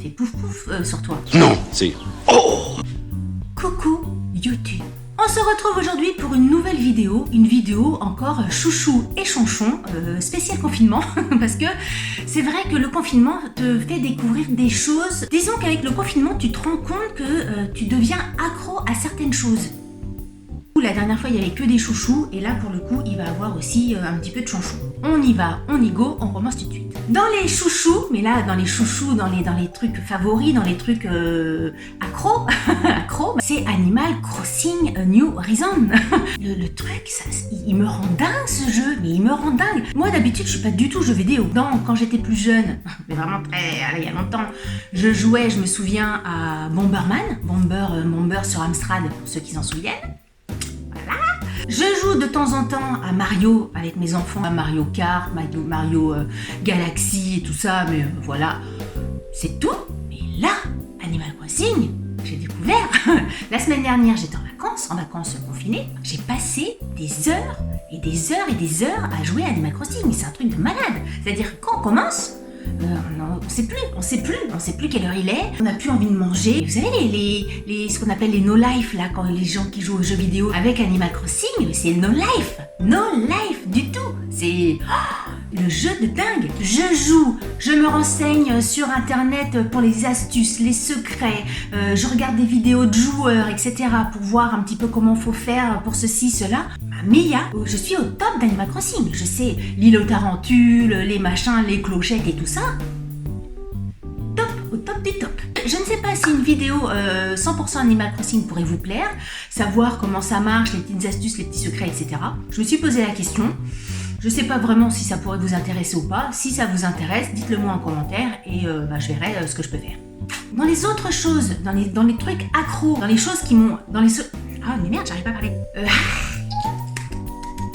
fait pouf pouf sur toi. Non, c'est... Oh! Coucou YouTube. On se retrouve aujourd'hui pour une nouvelle vidéo, une vidéo encore chouchou et chonchon, spécial confinement, parce que c'est vrai que le confinement te fait découvrir des choses. Disons qu'avec le confinement, tu te rends compte que tu deviens accro à certaines choses. La dernière fois, il n'y avait que des chouchous, et là, pour le coup, il va y avoir aussi un petit peu de chonchon. On y va, on y go, on commence tout de suite. Dans les chouchous, mais là, dans les chouchous, dans les trucs favoris, dans les trucs accro, c'est Animal Crossing New Horizons. le truc, ça, il me rend dingue ce jeu, mais il me rend dingue. Moi, d'habitude, je suis pas du tout jeu vidéo. Quand j'étais plus jeune, mais vraiment il y a longtemps, je jouais, je me souviens, à Bomberman, Bomber sur Amstrad, pour ceux qui s'en souviennent. Je joue de temps en temps à Mario avec mes enfants, à Mario Kart, Mario Galaxy et tout ça, mais voilà, c'est tout. Mais là, Animal Crossing, j'ai découvert, la semaine dernière j'étais en vacances confinées, j'ai passé des heures et des heures et des heures à jouer à Animal Crossing, mais c'est un truc de malade. C'est-à-dire quand on commence, on sait plus quelle heure il est, on n'a plus envie de manger. Vous savez ce qu'on appelle les no life là, quand les gens qui jouent aux jeux vidéo avec Animal Crossing, c'est no life du tout. C'est le jeu de dingue. Je joue, je me renseigne sur internet pour les astuces, les secrets, je regarde des vidéos de joueurs, etc. pour voir un petit peu comment faut faire pour ceci, cela. Mais je suis au top d'Animal Crossing. Je sais l'île aux tarentules, les machins, les clochettes et tout ça. Top, au top du top. Je ne sais pas si une vidéo 100% Animal Crossing pourrait vous plaire, savoir comment ça marche, les petites astuces, les petits secrets, etc. Je me suis posé la question. Je ne sais pas vraiment si ça pourrait vous intéresser ou pas. Si ça vous intéresse, dites-le moi en commentaire et je verrai ce que je peux faire. Dans les autres choses, dans les trucs accros, dans les choses qui m'ont... Ah mais merde, j'arrive pas à parler.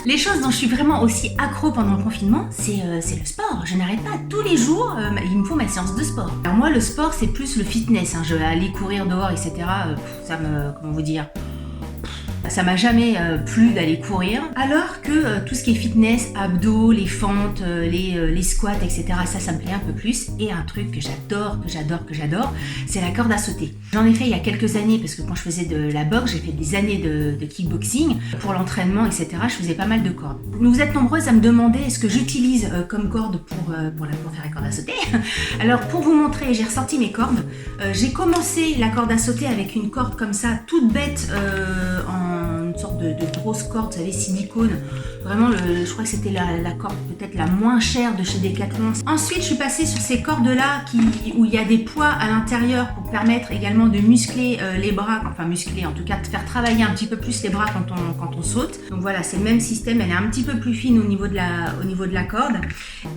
Les choses dont je suis vraiment aussi accro pendant le confinement, c'est le sport. Je n'arrête pas tous les jours, il me faut ma séance de sport. Alors moi, le sport, c'est plus le fitness. Je vais aller courir dehors, etc. Comment vous dire, ça m'a jamais plu d'aller courir. Alors que tout ce qui est fitness, abdos, les fentes, les squats, etc. Ça me plaît un peu plus. Et un truc que j'adore, c'est la corde à sauter. J'en ai fait il y a quelques années parce que quand je faisais de la boxe, j'ai fait des années de kickboxing. Pour l'entraînement, etc. je faisais pas mal de cordes. Vous êtes nombreuses à me demander ce que j'utilise comme corde pour faire la corde à sauter. Alors pour vous montrer, j'ai ressorti mes cordes. J'ai commencé la corde à sauter avec une corde comme ça, toute bête, une sorte de grosse corde, vous savez, silicone. Vraiment, je crois que c'était la corde peut-être la moins chère de chez Decathlon. Ensuite, je suis passée sur ces cordes-là où il y a des poids à l'intérieur pour permettre également de muscler les bras, enfin muscler, en tout cas de faire travailler un petit peu plus les bras quand on saute. Donc voilà, c'est le même système, elle est un petit peu plus fine au niveau de la corde.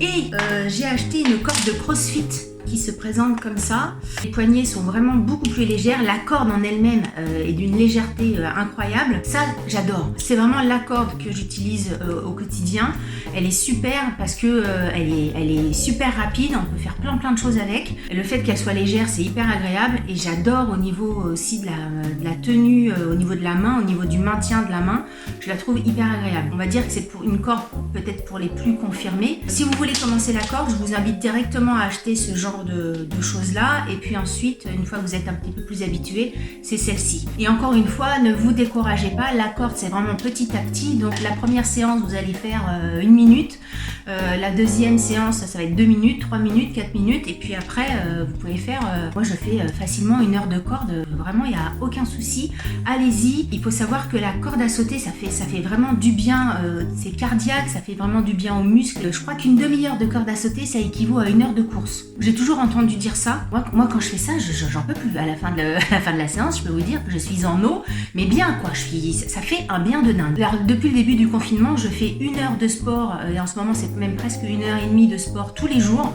Et j'ai acheté une corde de CrossFit qui se présente comme ça. Les poignées sont vraiment beaucoup plus légères. La corde en elle-même est d'une légèreté incroyable. Ça, j'adore. C'est vraiment la corde que j'utilise au quotidien. Elle est super parce que elle est super rapide. On peut faire plein de choses avec. Et le fait qu'elle soit légère, c'est hyper agréable. Et j'adore au niveau aussi de la tenue, au niveau de la main, au niveau du maintien de la main. Je la trouve hyper agréable. On va dire que c'est pour une corde peut-être pour les plus confirmés. Si vous voulez commencer la corde, je vous invite directement à acheter ce genre de choses là, et puis ensuite une fois que vous êtes un petit peu plus habitué, c'est celle-ci. Et encore une fois, ne vous découragez pas, la corde c'est vraiment petit à petit. Donc la première séance vous allez faire 1 minute, la deuxième séance ça va être 2 minutes, 3 minutes, 4 minutes, et puis après vous pouvez faire, moi je fais facilement 1 heure de corde, vraiment il n'y a aucun souci, allez-y. Il faut savoir que la corde à sauter ça fait vraiment du bien, c'est cardiaque, ça fait vraiment du bien aux muscles. Je crois qu'une demi-heure de corde à sauter ça équivaut à 1 heure de course. J'ai toujours entendu dire ça. Moi quand je fais ça, j'en peux plus. À la fin de la séance, je peux vous dire que je suis en eau, mais bien quoi. Ça fait un bien de dingue. Alors, depuis le début du confinement, je fais 1 heure de sport, et en ce moment c'est même presque 1h30 de sport tous les jours,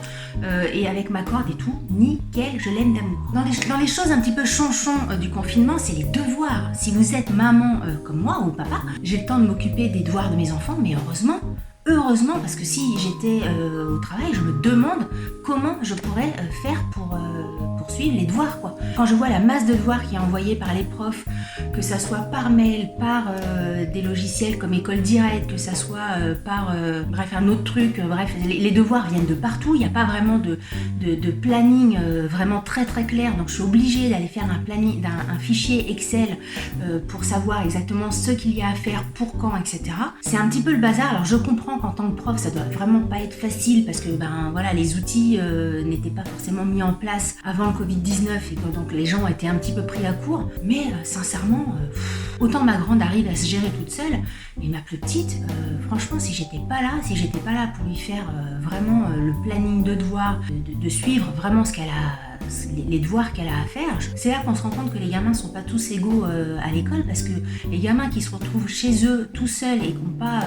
et avec ma corde et tout, nickel, je l'aime d'amour. Dans les choses un petit peu chonchon du confinement, c'est les devoirs. Si vous êtes maman comme moi ou papa, j'ai le temps de m'occuper des devoirs de mes enfants, mais heureusement, parce que si j'étais au travail, je me demande comment je pourrais faire pour suivre les devoirs, quoi. Quand je vois la masse de devoirs qui est envoyée par les profs, que ça soit par mail, par des logiciels comme École Directe, que ça soit par bref un autre truc, bref les devoirs viennent de partout, il n'y a pas vraiment de planning vraiment très très clair, donc je suis obligée d'aller faire un planning, un fichier Excel pour savoir exactement ce qu'il y a à faire, pour quand, etc. C'est un petit peu le bazar. Alors je comprends qu'en tant que prof ça doit vraiment pas être facile parce que voilà, les outils n'étaient pas forcément mis en place avant le Covid-19 et que donc les gens étaient un petit peu pris à court, mais sincèrement autant ma grande arrive à se gérer toute seule, mais ma plus petite, franchement si j'étais pas là pour lui faire vraiment le planning de devoirs, de suivre vraiment ce qu'elle a, les devoirs qu'elle a à faire, c'est là qu'on se rend compte que les gamins sont pas tous égaux à l'école, parce que les gamins qui se retrouvent chez eux tout seuls et qui n'ont pas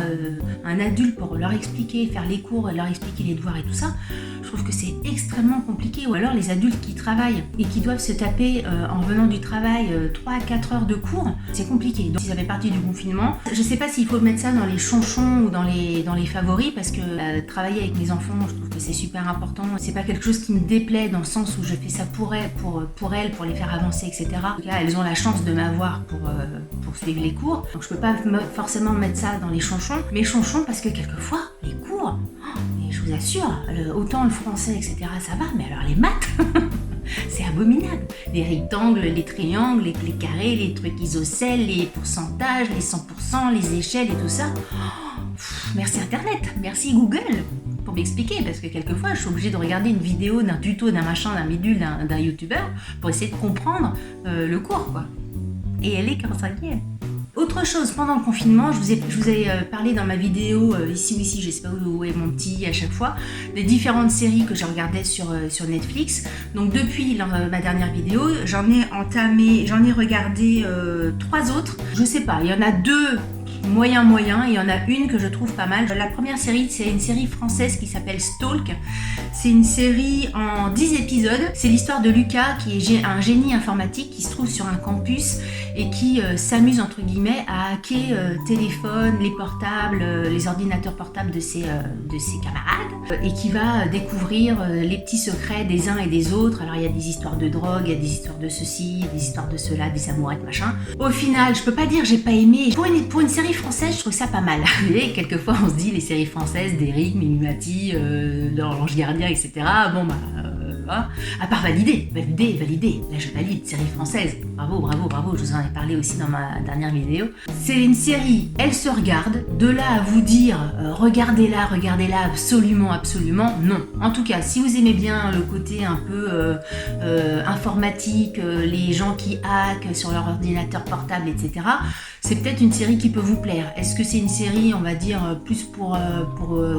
un adulte pour leur expliquer, faire les cours, leur expliquer les devoirs et tout ça, je trouve que c'est extrêmement compliqué. Ou alors les adultes qui travaillent et qui doivent se taper en revenant du travail 3 à 4 heures de cours, c'est compliqué. Donc si ça fait partie du confinement, je sais pas s'il faut mettre ça dans les chonchons ou dans les favoris, parce que travailler avec mes enfants, je trouve que c'est super important. C'est pas quelque chose qui me déplaît dans le sens où je fais ça pour elles, pour les faire avancer, etc. En tout cas, elles ont la chance de m'avoir pour suivre les cours. Donc je peux pas forcément mettre ça dans les chonchons. Mais chonchons parce que quelquefois, les cours, et je vous assure, autant le français, etc. ça va, mais alors les maths c'est abominable. Les rectangles, les triangles, les carrés, les trucs isocèles, les pourcentages, les 100%, les échelles et tout ça. Merci Internet, merci Google pour m'expliquer, parce que quelquefois je suis obligée de regarder une vidéo d'un tuto, d'un machin, d'un bidule, d'un youtubeur pour essayer de comprendre le cours, quoi. Et elle est qu'en 5e. Autre chose, pendant le confinement, je vous ai parlé dans ma vidéo ici ou ici, je sais pas où est mon petit à chaque fois, des différentes séries que je regardais sur Netflix. Donc depuis ma dernière vidéo, j'en ai regardé 3 autres. Je sais pas, il y en a 2 moyen, et il y en a une que je trouve pas mal. La première série, c'est une série française qui s'appelle Stalk. C'est une série en 10 épisodes. C'est l'histoire de Lucas, qui est un génie informatique qui se trouve sur un campus et qui s'amuse entre guillemets à hacker téléphone, les portables, les ordinateurs portables de ses camarades, et qui va découvrir les petits secrets des uns et des autres. Alors il y a des histoires de drogue, il y a des histoires de ceci, des histoires de cela, des amourettes, machin. Au final, je peux pas dire j'ai pas aimé. Pour une série française, je trouve ça pas mal. Et quelquefois on se dit les séries françaises d'Eric, Mimi Mati, d'Ange Gardien, etc. Bon à part valider. Là je valide, série française. Bravo, je vous en ai parlé aussi dans ma dernière vidéo. C'est une série, elle se regarde. De là à vous dire regardez-la, absolument, non. En tout cas, si vous aimez bien le côté un peu informatique, les gens qui hackent sur leur ordinateur portable, etc., c'est peut-être une série qui peut vous plaire. Est-ce que c'est une série, on va dire, plus pour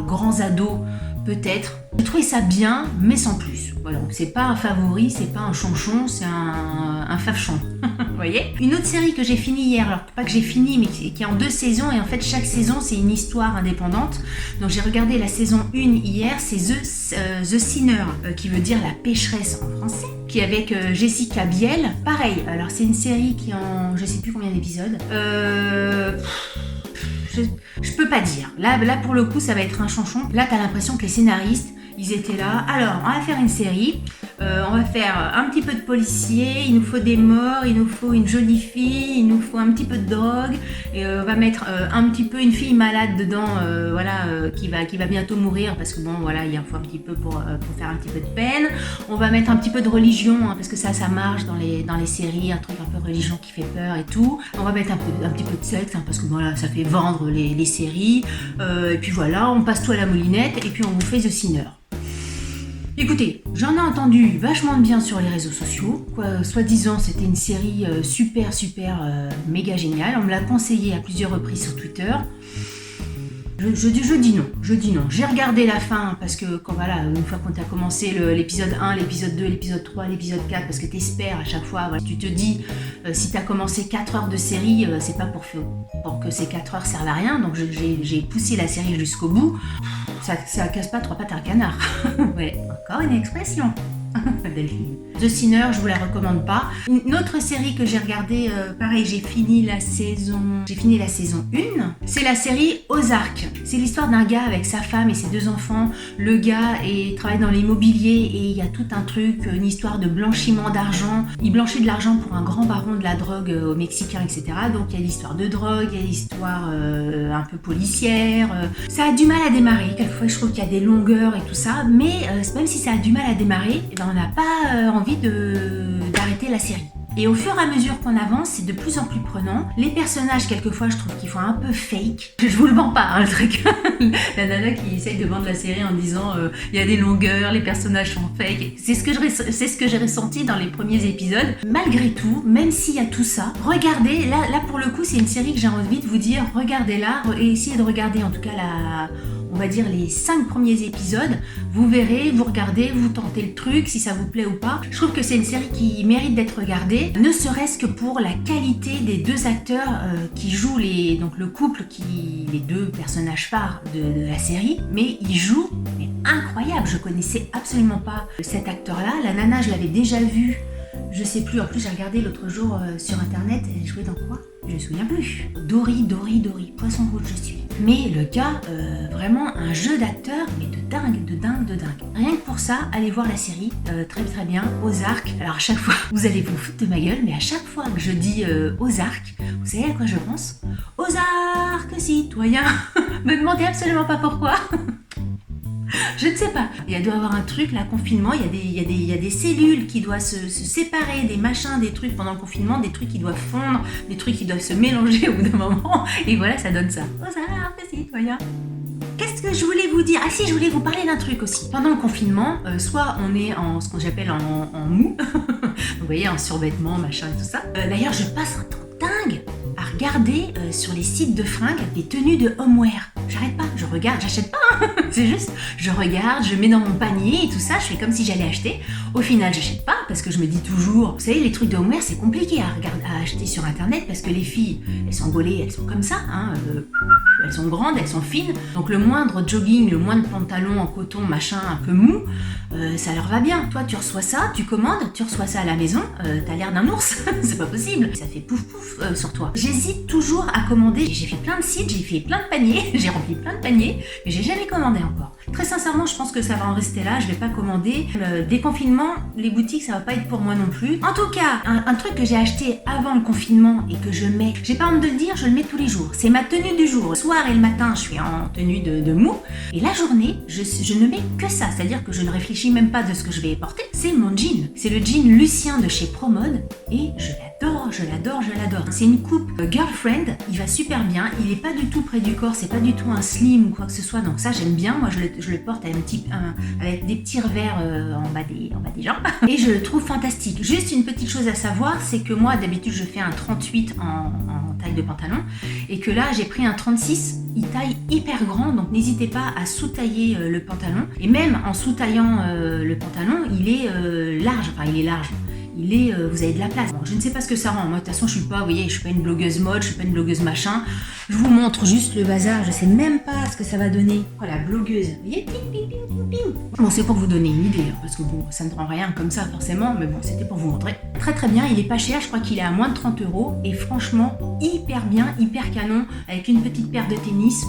grands ados? Peut-être. J'ai trouvé ça bien, mais sans plus. Voilà, donc c'est pas un favori, c'est pas un chonchon, c'est un fafchon. Vous voyez? Une autre série que j'ai finie hier, alors pas que j'ai fini, mais qui est en 2 saisons, et en fait chaque saison c'est une histoire indépendante. Donc j'ai regardé la saison 1 hier, c'est The Sinner, qui veut dire la pécheresse en français, qui est avec Jessica Biel. Pareil, alors c'est une série qui en je sais plus combien d'épisodes. Je peux pas dire. Là pour le coup ça va être un chanchon. Là t'as l'impression que les scénaristes ils étaient là. Alors on va faire une série, on va faire un petit peu de policier, il nous faut des morts, il nous faut une jolie fille, il nous faut un petit peu de drogue, et on va mettre un petit peu une fille malade dedans, qui va bientôt mourir parce que bon voilà il en faut un petit peu pour faire un petit peu de peine. On va mettre un petit peu de religion, parce que ça marche dans les séries, un truc un peu religion qui fait peur et tout. On va mettre un petit peu de sexe, parce que voilà ça fait vendre les séries, et puis voilà on passe tout à la moulinette et puis on vous fait The Sinner. Écoutez, j'en ai entendu vachement de bien sur les réseaux sociaux, soi-disant c'était une série super méga géniale, on me l'a conseillé à plusieurs reprises sur Twitter. Je dis non. J'ai regardé la fin parce que une fois qu'on a commencé l'épisode 1, l'épisode 2, l'épisode 3, l'épisode 4, parce que t'espères à chaque fois, tu te dis si t'as commencé 4 heures de série, c'est pas pour que ces 4 heures servent à rien, donc j'ai poussé la série jusqu'au bout. Ça casse pas 3 pattes à un canard. Ouais, encore une expression. Delphine. The Sinner, je vous la recommande pas. Une autre série que j'ai regardée, pareil, j'ai fini la saison 1, c'est la série Ozark. C'est l'histoire d'un gars avec sa femme et ses 2 enfants. Le gars travaille dans l'immobilier et il y a tout un truc, une histoire de blanchiment d'argent. Il blanchit de l'argent pour un grand baron de la drogue au Mexicain, etc. Donc il y a l'histoire de drogue, il y a l'histoire un peu policière. Ça a du mal à démarrer. Quelquefois, je trouve qu'il y a des longueurs et tout ça, mais même si ça a du mal à démarrer, on n'a pas envie d'arrêter la série. Et au fur et à mesure qu'on avance, c'est de plus en plus prenant. Les personnages, quelquefois, je trouve qu'ils font un peu fake. Je vous le vends pas, hein, le truc. La nana qui essaye de vendre la série en disant il y a des longueurs, les personnages sont fake. C'est ce que j'ai ressenti dans les premiers épisodes. Malgré tout, même s'il y a tout ça, regardez, là pour le coup, c'est une série que j'ai envie de vous dire, regardez-la et essayez de regarder en tout cas on va dire les 5 premiers épisodes, vous verrez, vous regardez, vous tentez le truc, si ça vous plaît ou pas. Je trouve que c'est une série qui mérite d'être regardée, ne serait-ce que pour la qualité des 2 acteurs qui jouent le couple, les 2 personnages phares de la série, mais ils jouent, mais incroyable, je connaissais absolument pas cet acteur-là. La nana, je l'avais déjà vue, je sais plus, en plus j'ai regardé l'autre jour sur internet, elle jouait dans quoi ? Je me souviens plus. Dory, Poisson rouge je suis. Mais le gars, vraiment un jeu d'acteur, mais de dingue. Rien que pour ça, allez voir la série, très bien, Ozark. Alors à chaque fois, vous allez vous foutre de ma gueule, mais à chaque fois que je dis Ozark, vous savez à quoi je pense ? Ozark citoyen. Me demandez absolument pas pourquoi. Je ne sais pas. Il doit y avoir un truc, là, confinement, il y a des cellules qui doivent se séparer, des machins, des trucs pendant le confinement, des trucs qui doivent fondre, des trucs qui doivent se mélanger au bout d'un moment. Et voilà, ça donne ça. Ozark citoyen. Qu'est-ce que je voulais vous dire ? Ah si, je voulais vous parler d'un truc aussi. Pendant le confinement, soit on est en ce que j'appelle en mou, vous voyez, en survêtement, machin et tout ça. D'ailleurs, je passe un temps dingue à regarder sur les sites de fringues des tenues de homeware. J'arrête pas, je regarde, j'achète pas, hein. C'est juste, je regarde, je mets dans mon panier et tout ça, je fais comme si j'allais acheter. Au final, j'achète pas parce que je me dis toujours, vous savez, les trucs de homeware, c'est compliqué à acheter sur internet parce que les filles, elles sont gaulées, elles sont comme ça, hein, elles sont grandes, elles sont fines, donc le moindre jogging, le moindre pantalon en coton, machin, un peu mou, ça leur va bien. Toi, tu reçois ça, tu commandes, tu reçois ça à la maison, t'as l'air d'un ours, c'est pas possible, ça fait pouf pouf sur toi. J'hésite toujours à commander, j'ai fait plein de sites, j'ai fait plein de paniers, j'ai rempli plein de paniers, mais j'ai jamais commandé encore. Très sincèrement, je pense que ça va en rester là, je vais pas commander. Le déconfinement, les boutiques, ça va pas être pour moi non plus. En tout cas, un truc que j'ai acheté avant le confinement et que je mets, j'ai pas honte de le dire, je le mets tous les jours. C'est ma tenue du jour. Le soir et le matin, je suis en tenue de mou. Et la journée, je ne mets que ça, c'est-à-dire que je ne réfléchis même pas de ce que je vais porter. C'est mon jean. C'est le jean Lucien de chez Promode et je l'adore. C'est une coupe girlfriend, il va super bien, il est pas du tout près du corps, c'est pas du tout un slim ou quoi que ce soit, donc ça j'aime bien. Moi je le porte avec des petits revers en bas des jambes et je le trouve fantastique. Juste une petite chose à savoir, c'est que moi d'habitude je fais un 38 en taille de pantalon et que là j'ai pris un 36, il taille hyper grand, donc n'hésitez pas à sous-tailler le pantalon, et même en sous-taillant le pantalon il est large. Vous avez de la place. Bon, je ne sais pas ce que ça rend. Moi, de toute façon, je suis pas une blogueuse mode, je suis pas une blogueuse machin. Je vous montre juste le bazar. Je sais même pas ce que ça va donner. Oh, la blogueuse. Vous voyez, ping. Bon, c'est pour vous donner une idée, hein, parce que bon, ça ne rend rien comme ça forcément, mais bon, c'était pour vous montrer. Très bien, il est pas cher. Je crois qu'il est à moins de 30 €. Et franchement, hyper bien, hyper canon, avec une petite paire de tennis.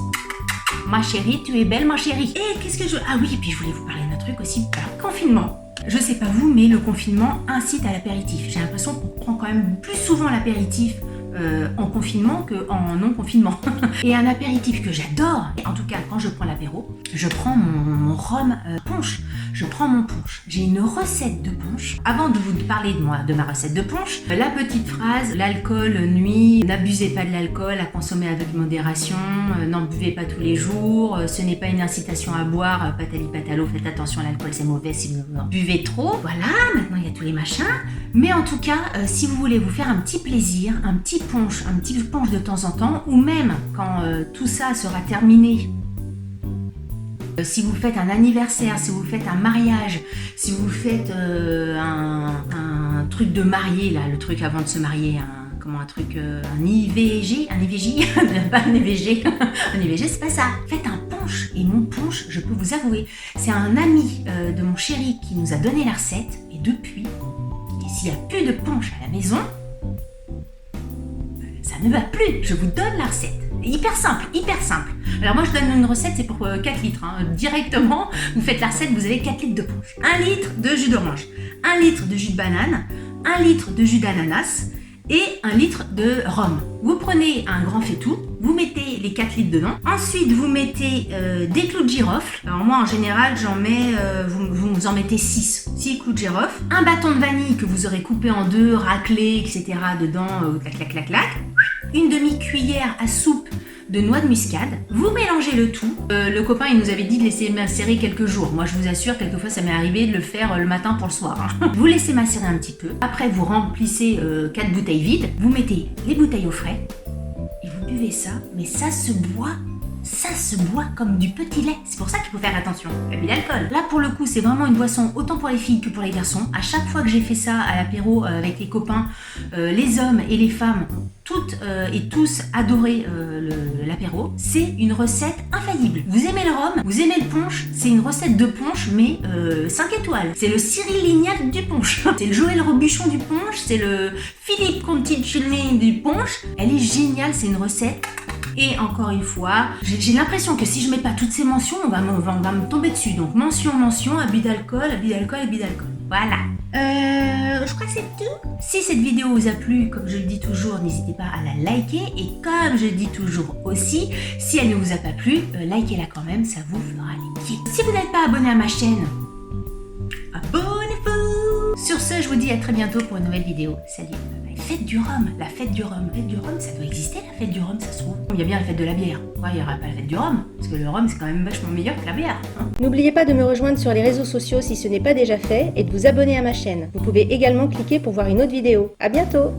Ma chérie, tu es belle, ma chérie. Et qu'est-ce que je... Ah oui, et puis je voulais vous parler d'un truc aussi. Alors, confinement. Je sais pas vous, mais le confinement incite à l'apéritif. J'ai l'impression qu'on prend quand même plus souvent l'apéritif en confinement qu'en non-confinement. Et un apéritif que j'adore, en tout cas quand je prends l'apéro, je prends mon rhum punch. Je prends mon punch. J'ai une recette de punch. Avant de vous parler de ma recette de punch, la petite phrase, l'alcool nuit, n'abusez pas de l'alcool, à consommer avec modération, n'en buvez pas tous les jours, ce n'est pas une incitation à boire, patali patalo, faites attention, l'alcool c'est mauvais si vous en buvez trop. Voilà, maintenant il y a tous les machins. Mais en tout cas, si vous voulez vous faire un petit plaisir, un petit punch de temps en temps, ou même quand tout ça sera terminé, si vous faites un anniversaire, si vous faites un mariage, si vous faites un truc de marié, là, le truc avant de se marier, un IVG, pas un IVG, un IVG c'est pas ça. Faites un punch, et mon punch, je peux vous avouer, c'est un ami de mon chéri qui nous a donné la recette, et depuis, et s'il n'y a plus de punch à la maison, ça ne va plus. Je vous donne la recette. Hyper simple, hyper simple. Alors moi je donne une recette, c'est pour 4 litres. Directement, vous faites la recette, vous avez 4 litres de punch. 1 litre de jus d'orange, 1 litre de jus de banane, 1 litre de jus d'ananas et 1 litre de rhum. Vous prenez un grand faitout, vous mettez les 4 litres dedans. Ensuite, vous mettez des clous de girofle. Alors moi, en général, j'en mets, vous en mettez 6 clous de girofle. Un bâton de vanille que vous aurez coupé en deux, raclé, etc. dedans, clac, clac, clac, clac. Une demi-cuillère à soupe de noix de muscade. Vous mélangez le tout. Le copain, il nous avait dit de laisser macérer quelques jours. Moi, je vous assure, quelquefois, ça m'est arrivé de le faire le matin pour le soir. Vous laissez macérer un petit peu. Après, vous remplissez 4 bouteilles vides. Vous mettez les bouteilles au frais. Et vous buvez ça. Mais ça se boit. Ça se boit comme du petit lait. C'est pour ça qu'il faut faire attention. L'abus d'alcool. Là, pour le coup, c'est vraiment une boisson autant pour les filles que pour les garçons. À chaque fois que j'ai fait ça à l'apéro avec les copains, les hommes et les femmes ont toutes et tous adoré l'apéro. C'est une recette infaillible. Vous aimez le rhum, vous aimez le punch. C'est une recette de punch, mais 5 étoiles. C'est le Cyril Lignac du punch. C'est le Joël Robuchon du punch. C'est le Philippe Conticini du punch. Elle est géniale. C'est une recette. Et encore une fois, j'ai l'impression que si je mets pas toutes ces mentions, on va me tomber dessus. Donc mention, abus d'alcool. Voilà. Je crois que c'est tout. Si cette vidéo vous a plu, comme je le dis toujours, n'hésitez pas à la liker. Et comme je le dis toujours aussi, si elle ne vous a pas plu, likez-la quand même, ça vous fera les pieds. Si vous n'êtes pas abonné à ma chaîne, abonnez-vous. Sur ce, je vous dis à très bientôt pour une nouvelle vidéo. Salut. Fête du rhum, la fête du rhum. Fête du rhum, ça doit exister la fête du rhum, ça se trouve. Il y a bien la fête de la bière. Ouais, il n'y aura pas la fête du rhum, parce que le rhum c'est quand même vachement meilleur que la bière. N'oubliez pas de me rejoindre sur les réseaux sociaux si ce n'est pas déjà fait et de vous abonner à ma chaîne. Vous pouvez également cliquer pour voir une autre vidéo. À bientôt!